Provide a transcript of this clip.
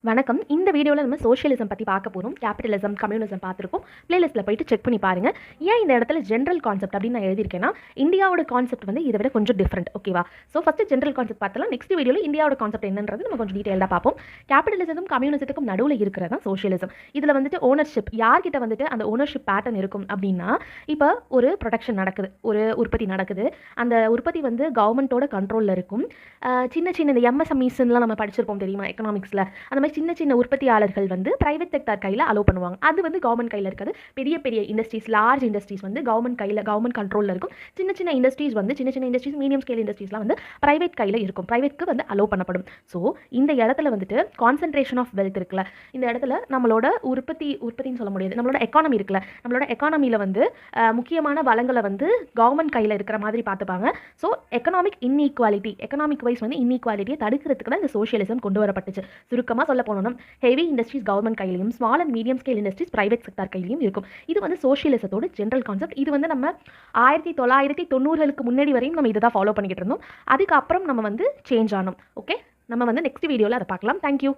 வணக்கம். இந்த வீடியோல நம்ம சோஷியலிசம் பத்தி பார்க்க போறோம். கேபிட்டலிசம், கம்யூனிசம் பார்த்திருக்கோம். பிளேலிஸ்ட்ல போயிட்டு செக் பண்ணி பாருங்க. ஏன் இந்த இடத்துல ஜெனரல் கான்செப்ட் அப்படின்னு நான் எழுதியிருக்கேன்னா, இந்தியாவோட கான்செப்ட் வந்து இதை விட கொஞ்சம் டிஃபரெண்ட். ஓகேவா? ஸோ ஃபர்ஸ்ட் ஜெனரல் கான்செப்ட் பார்த்தலாம். நெக்ஸ்ட் வீடியோல இந்தியாவோட கான்செப்ட் என்னன்றது நம்ம கொஞ்சம் டீடைல்டாக பார்ப்போம். கேபிட்டலிசத்துக்கும் கம்யூனிசத்துக்கும் நடுவில் இருக்கிறது தான் சோஷியலிசம். இதில் வந்துட்டு ஓனர்ஷிப் யார்கிட்ட வந்துட்டு அந்த ஓனர்ஷிப் பேட்டர்ன் இருக்கும் அப்படின்னா, இப்போ ஒரு ப்ரொடக்ஷன் நடக்குது, ஒரு உற்பத்தி நடக்குது. அந்த உற்பத்தி வந்து கவர்மெண்ட்டோட கண்ட்ரோலில் இருக்கும். சின்ன சின்ன இந்த எம்எஸ்எம்இஸ்லாம் நம்ம படிச்சிருப்போம் தெரியுமா எக்கனாமிக்ஸில். அந்த மாதிரி சின்ன சின்ன உற்பத்தியாளர்கள் வந்து பிரைவேட் செக்டார் கையில் அலோவ் பண்ணுவாங்க. அது வந்து கவர்மெண்ட் கையில் இருக்காது. பெரிய பெரிய இண்டஸ்ட்ரீஸ், லார்ஜ் இண்டஸ்ட்ரீஸ் வந்து கவர்மெண்ட் கையில், கவர்மெண்ட் கண்ட்ரோலில் இருக்கும். சின்ன சின்ன இண்டஸ்ட்ரீஸ், மீடியம் ஸ்கேல் இண்டஸ்ட்ரீஸ்லாம் வந்து பிரைவேட் கையில் இருக்கும். பிரைவேட்க்கு வந்து அலோவ் பண்ணப்படும். ஸோ இந்த இடத்துல வந்துட்டு கான்சன்ட்ரேஷன் ஆஃப் வெல்த் இருக்குல்ல, இந்த இடத்துல நம்மளோட உற்பத்தின்னு சொல்ல முடியாது, நம்மளோட எக்கானமி இருக்குல்ல, நம்மளோட எக்கானமியில் வந்து முக்கியமான வளங்களை வந்து கவர்மெண்ட் கையில் இருக்கிற மாதிரி பார்த்துப்பாங்க. ஸோ எக்கனாமிக் வைஸ் வந்து இன்இக்வாலிட்டியை தடுக்கிறதுக்கு தான் இந்த சோஷியலிசம் கொண்டு வரப்பட்டுச்சு. சுருக்கமாக சொல்ல போனோம்னா, ஹெவி இண்டஸ்ட்ரீஸ் கவர்மெண்ட் கையிலையும், small and medium scale industries private sector கையிலையும் இருக்கும். இது வந்து சோஷியலிசத்தோட ஜெனரல் கான்செப்ட். இது வந்து நம்ம 1990களுக்கு முன்னாடி வரையும் நம்ம இதை தான் ஃபாலோ பண்ணிக்கிட்டு இருந்தோம். அதுக்கப்புறம் நம்ம வந்து சேஞ்ச் ஆனோம். ஓகே, நம்ம வந்து நெக்ஸ்ட் வீடியோவில் அதை பார்க்கலாம். தேங்க்யூ.